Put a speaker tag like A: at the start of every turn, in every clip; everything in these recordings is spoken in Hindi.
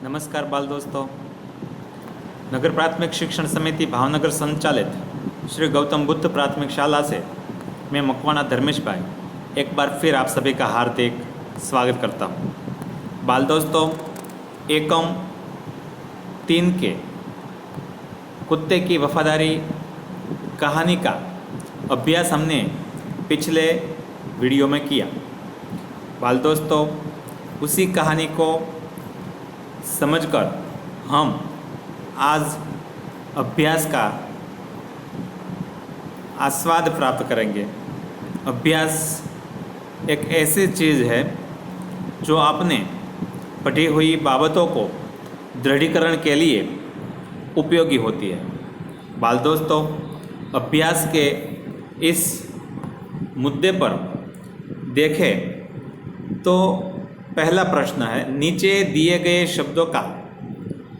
A: नमस्कार बाल दोस्तों। नगर प्राथमिक शिक्षण समिति भावनगर संचालित श्री गौतम बुद्ध प्राथमिक शाला से मैं मकवाना धर्मेश भाई एक बार फिर आप सभी का हार्दिक स्वागत करता हूँ। बाल दोस्तों, एकम 3 के कुत्ते की वफादारी कहानी का अभ्यास हमने पिछले वीडियो में किया। बाल दोस्तों, उसी कहानी को समझकर हम आज अभ्यास का आस्वाद प्राप्त करेंगे। अभ्यास एक ऐसी चीज़ है जो आपने पढ़ी हुई बाबतों को दृढ़ीकरण के लिए उपयोगी होती है। बाल दोस्तों, अभ्यास के इस मुद्दे पर देखें तो पहला प्रश्न है, नीचे दिए गए शब्दों का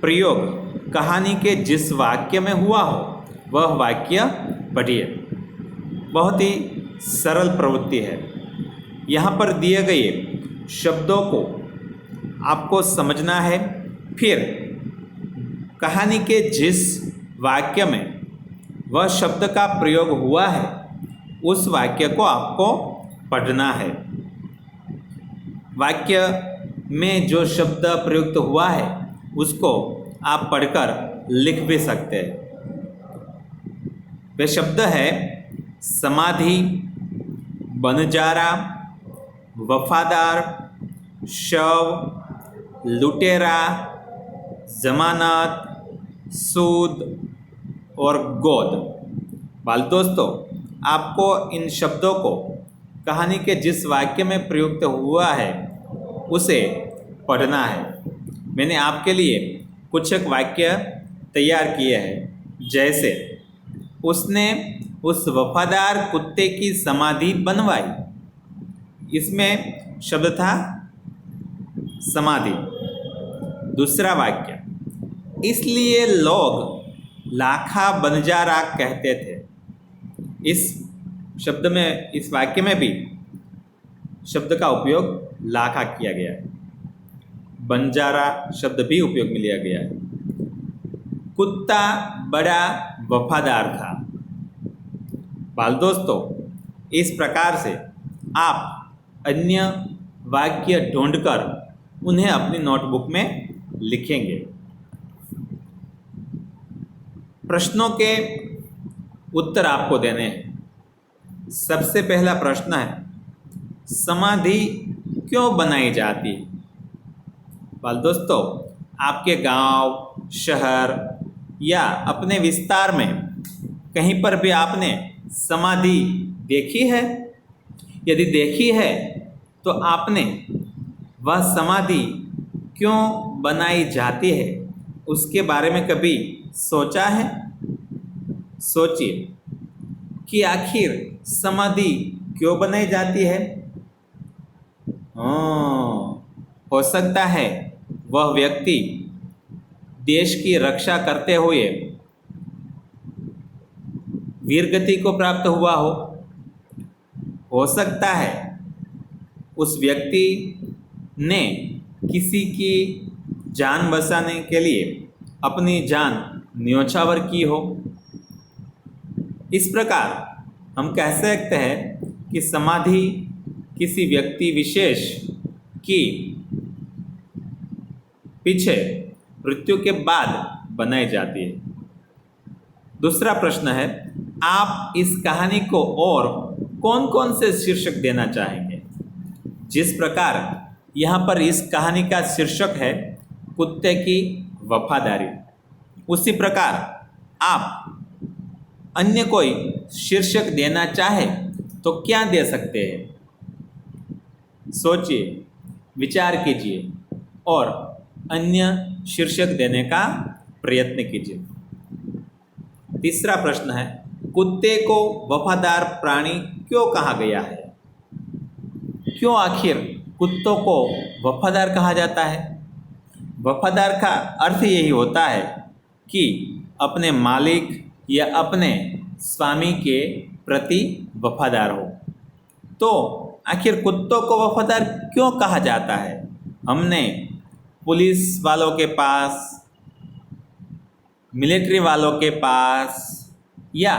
A: प्रयोग कहानी के जिस वाक्य में हुआ हो वह वाक्य पढ़िए। बहुत ही सरल प्रवृत्ति है। यहाँ पर दिए गए शब्दों को आपको समझना है, फिर कहानी के जिस वाक्य में वह शब्द का प्रयोग हुआ है उस वाक्य को आपको पढ़ना है। वाक्य में जो शब्द प्रयुक्त हुआ है उसको आप पढ़कर लिख भी सकते हैं। वे शब्द है समाधि, बनजारा, वफादार, शव, लुटेरा, जमानत, सूद और गोद। बाल दोस्तों, आपको इन शब्दों को कहानी के जिस वाक्य में प्रयुक्त हुआ है उसे पढ़ना है। मैंने आपके लिए कुछ एक वाक्य तैयार किए हैं, जैसे उसने उस वफादार कुत्ते की समाधि बनवाई। इसमें शब्द था समाधि। दूसरा वाक्य, इसलिए लोग लाखा बनजारा कहते थे। इस शब्द में, इस वाक्य में भी शब्द का उपयोग लाखा किया गया है। बंजारा शब्द भी उपयोग में लिया गया है। कुत्ता बड़ा वफादार था। बाल दोस्तों, इस प्रकार से आप अन्य वाक्य ढूंढकर उन्हें अपनी नोटबुक में लिखेंगे। प्रश्नों के उत्तर आपको देने हैं। सबसे पहला प्रश्न है, समाधि क्यों बनाई जाती है? बाल दोस्तों, आपके गांव, शहर या अपने विस्तार में कहीं पर भी आपने समाधि देखी है? यदि देखी है तो आपने वह समाधि क्यों बनाई जाती है उसके बारे में कभी सोचा है? सोचिए कि आखिर समाधि क्यों बनाई जाती है। हो सकता है वह व्यक्ति देश की रक्षा करते हुए वीरगति को प्राप्त हुआ हो सकता है उस व्यक्ति ने किसी की जान बचाने के लिए अपनी जान न्योछावर की हो। इस प्रकार हम कह सकते हैं कि समाधि किसी व्यक्ति विशेष की पीछे मृत्यु के बाद बनाई जाती है। दूसरा प्रश्न है, आप इस कहानी को और कौन कौन से शीर्षक देना चाहेंगे? जिस प्रकार यहाँ पर इस कहानी का शीर्षक है कुत्ते की वफादारी, उसी प्रकार आप अन्य कोई शीर्षक देना चाहे तो क्या दे सकते हैं? सोचिए, विचार कीजिए और अन्य शीर्षक देने का प्रयत्न कीजिए। तीसरा प्रश्न है, कुत्ते को वफादार प्राणी क्यों कहा गया है? क्यों आखिर कुत्तों को वफादार कहा जाता है? वफादार का अर्थ यही होता है कि अपने मालिक या अपने स्वामी के प्रति वफादार हो। तो आखिर कुत्तों को वफादार क्यों कहा जाता है? हमने पुलिस वालों के पास, मिलिट्री वालों के पास या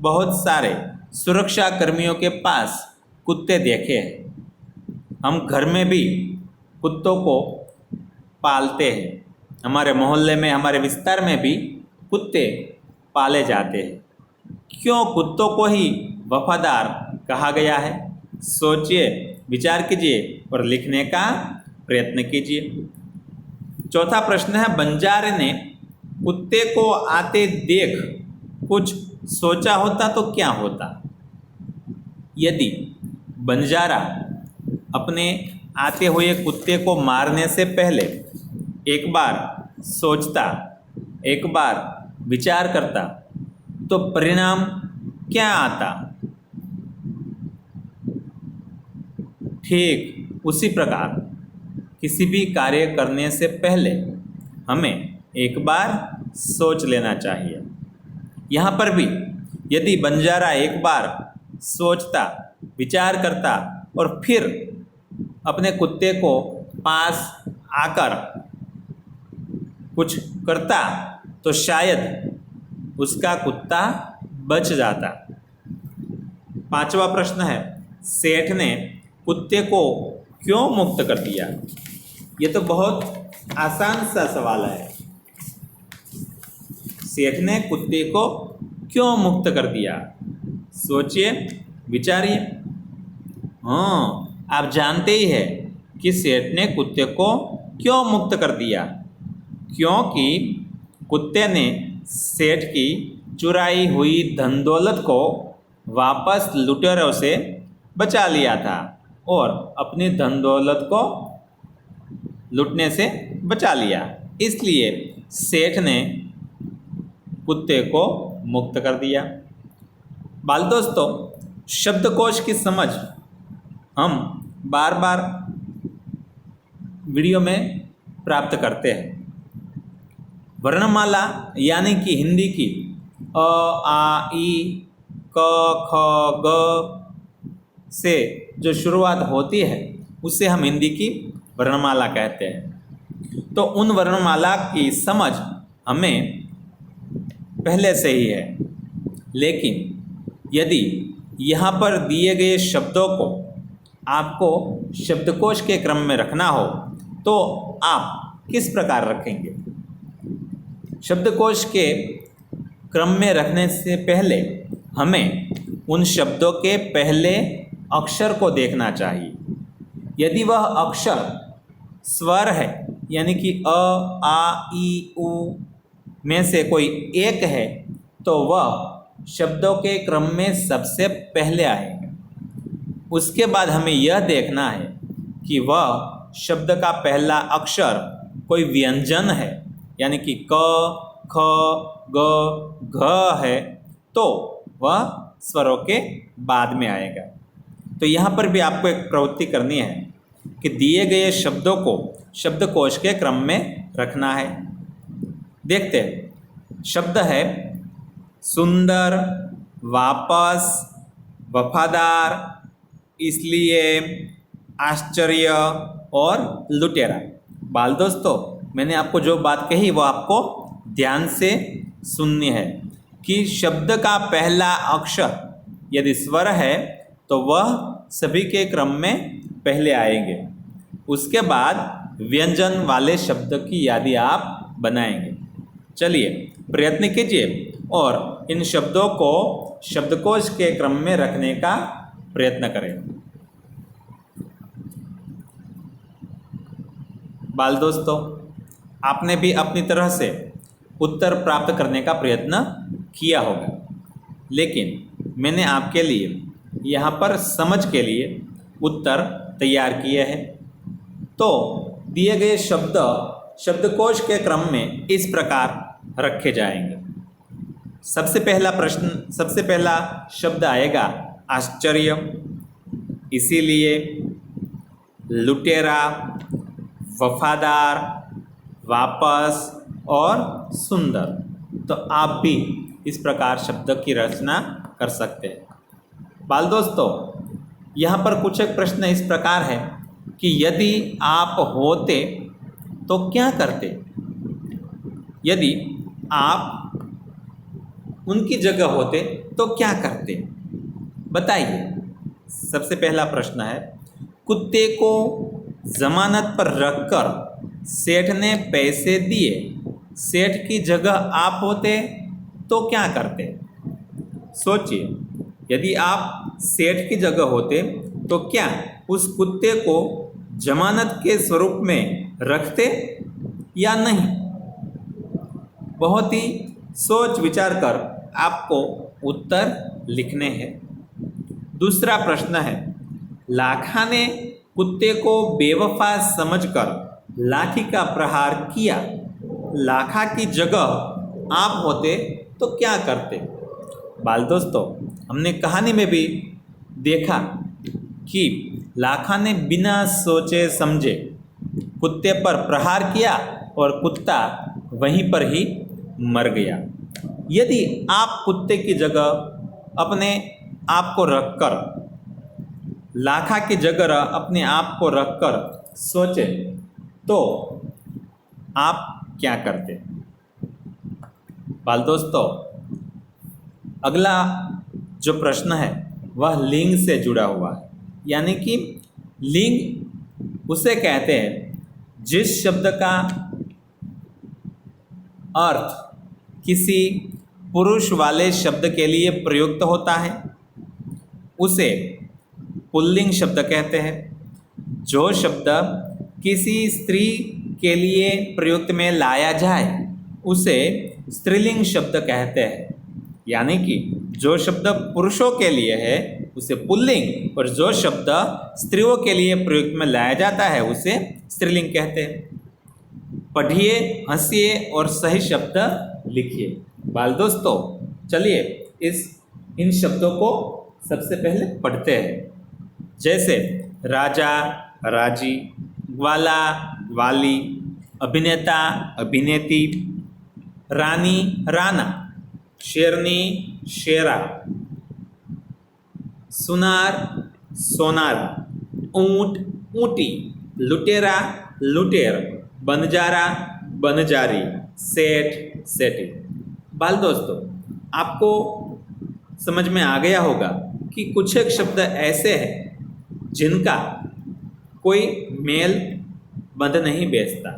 A: बहुत सारे सुरक्षा कर्मियों के पास कुत्ते देखे हैं। हम घर में भी कुत्तों को पालते हैं। हमारे मोहल्ले में, हमारे विस्तार में भी कुत्ते पाले जाते हैं। क्यों कुत्तों को ही वफादार कहा गया है? सोचिए, विचार कीजिए और लिखने का प्रयत्न कीजिए। चौथा प्रश्न है, बंजारे ने कुत्ते को आते देख कुछ सोचा होता तो क्या होता? यदि बंजारा अपने आते हुए कुत्ते को मारने से पहले एक बार सोचता, एक बार विचार करता, तो परिणाम क्या आता? ठीक उसी प्रकार किसी भी कार्य करने से पहले हमें एक बार सोच लेना चाहिए। यहाँ पर भी यदि बंजारा एक बार सोचता, विचार करता और फिर अपने कुत्ते को पास आकर कुछ करता तो शायद उसका कुत्ता बच जाता। पांचवा प्रश्न है, सेठ ने कुत्ते को क्यों मुक्त कर दिया? ये तो बहुत आसान सा सवाल है। सेठ ने कुत्ते को क्यों मुक्त कर दिया? सोचिए, विचारिए। हाँ, आप जानते ही हैं कि सेठ ने कुत्ते को क्यों मुक्त कर दिया। क्योंकि कुत्ते ने सेठ की चुराई हुई धन दौलत को वापस लुटेरों से बचा लिया था और अपनी धन दौलत को लूटने से बचा लिया। इसलिए सेठ ने कुत्ते को मुक्त कर दिया। बाल दोस्तों, शब्दकोश की समझ हम बार बार वीडियो में प्राप्त करते हैं। वर्णमाला यानी कि हिंदी की अ, आ, ई, क, ख, ग से जो शुरुआत होती है उसे हम हिंदी की वर्णमाला कहते हैं। तो उन वर्णमाला की समझ हमें पहले से ही है, लेकिन यदि यहाँ पर दिए गए शब्दों को आपको शब्दकोश के क्रम में रखना हो तो आप किस प्रकार रखेंगे? शब्दकोश के क्रम में रखने से पहले हमें उन शब्दों के पहले अक्षर को देखना चाहिए। यदि वह अक्षर स्वर है, यानी कि अ, आ, ई, उ में से कोई एक है, तो वह शब्दों के क्रम में सबसे पहले आएगा। उसके बाद हमें यह देखना है कि वह शब्द का पहला अक्षर कोई व्यंजन है, यानी कि क, ख, ग, घ है, तो वह स्वरों के बाद में आएगा। तो यहाँ पर भी आपको एक प्रवृत्ति करनी है कि दिए गए शब्दों को शब्दकोश के क्रम में रखना है। देखते हैं, शब्द है सुंदर, वापस, वफादार, इसलिए, आश्चर्य और लुटेरा। बाल दोस्तों, मैंने आपको जो बात कही वो आपको ध्यान से सुननी है कि शब्द का पहला अक्षर यदि स्वर है तो वह सभी के क्रम में पहले आएंगे। उसके बाद व्यंजन वाले शब्द की यादी आप बनाएंगे। चलिए प्रयत्न कीजिए और इन शब्दों को शब्दकोश के क्रम में रखने का प्रयत्न करें। बाल दोस्तों, आपने भी अपनी तरह से उत्तर प्राप्त करने का प्रयत्न किया होगा, लेकिन मैंने आपके लिए यहाँ पर समझ के लिए उत्तर तैयार किए हैं। तो दिए गए शब्द शब्दकोश के क्रम में इस प्रकार रखे जाएंगे। सबसे पहला शब्द आएगा आश्चर्य, इसीलिए, लुटेरा, वफादार, वापस और सुंदर। तो आप भी इस प्रकार शब्द की रचना कर सकते हैं। बाल दोस्तों, यहाँ पर कुछ एक प्रश्न इस प्रकार है कि यदि आप होते तो क्या करते? यदि आप उनकी जगह होते तो क्या करते? बताइए। सबसे पहला प्रश्न है, कुत्ते को जमानत पर रखकर सेठ ने पैसे दिए, सेठ की जगह आप होते तो क्या करते? सोचिए, यदि आप सेठ की जगह होते तो क्या उस कुत्ते को जमानत के स्वरूप में रखते या नहीं? बहुत ही सोच विचार कर आपको उत्तर लिखने हैं। दूसरा प्रश्न है, लाखा ने कुत्ते को बेवफा समझकर लाठी का प्रहार किया, लाखा की जगह आप होते तो क्या करते? बाल दोस्तों, हमने कहानी में भी देखा कि लाखा ने बिना सोचे समझे कुत्ते पर प्रहार किया और कुत्ता वहीं पर ही मर गया। यदि आप कुत्ते की जगह अपने आप को रखकर, लाखा की जगह अपने आप को रखकर सोचे तो आप क्या करते? बाल दोस्तों, अगला जो प्रश्न है वह लिंग से जुड़ा हुआ है। यानी कि लिंग उसे कहते हैं जिस शब्द का अर्थ किसी पुरुष वाले शब्द के लिए प्रयुक्त होता है उसे पुल्लिंग शब्द कहते हैं। जो शब्द किसी स्त्री के लिए प्रयुक्त में लाया जाए उसे स्त्रीलिंग शब्द कहते हैं। यानी कि जो शब्द पुरुषों के लिए है उसे पुल्लिंग और जो शब्द स्त्रियों के लिए प्रयुक्त में लाया जाता है उसे स्त्रीलिंग कहते हैं। पढ़िए, हंसिए और सही शब्द लिखिए। बाल दोस्तों, चलिए इन शब्दों को सबसे पहले पढ़ते हैं। जैसे राजा, राजी, ग्वाला, ग्वाली, अभिनेता, अभिनेत्री, रानी, राना, शेरनी, शेरा, सुनार, सोनार, ऊंट, ऊंटी, लुटेरा, लुटेर, बनजारा, बनजारी, सेठ, सेठी। बाल दोस्तों, आपको समझ में आ गया होगा कि कुछ एक शब्द ऐसे हैं जिनका कोई मेल बंध नहीं बेचता।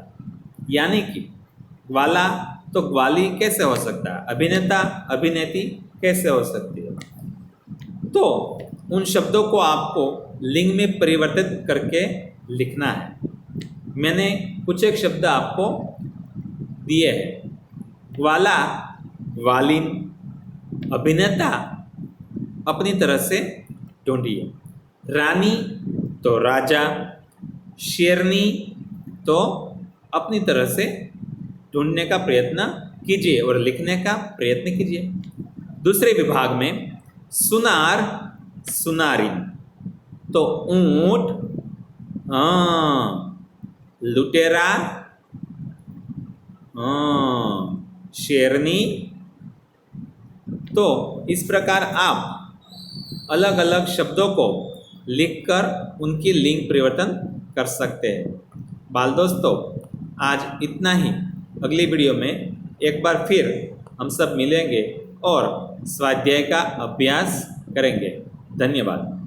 A: यानी कि ग्वाला तो ग्वाली कैसे हो सकता है, अभिनेता, अभिनेत्री कैसे हो सकती है? तो उन शब्दों को आपको लिंग में परिवर्तित करके लिखना है। मैंने कुछ एक शब्द आपको दिए हैं। ग्वाला, ग्वालिन, अभिनेता अपनी तरह से ढूंढिए। रानी तो राजा, शेरनी तो अपनी तरह से ढूंढने का प्रयत्न कीजिए और लिखने का प्रयत्न कीजिए। दूसरे विभाग में सुनार, सुनारिन तो ऊंट, लुटेरा, शेरनी। तो इस प्रकार आप अलग अलग शब्दों को लिखकर उनकी लिंग परिवर्तन कर सकते हैं। बाल दोस्तों, आज इतना ही। अगली वीडियो में एक बार फिर हम सब मिलेंगे और स्वाध्याय का अभ्यास करेंगे। धन्यवाद।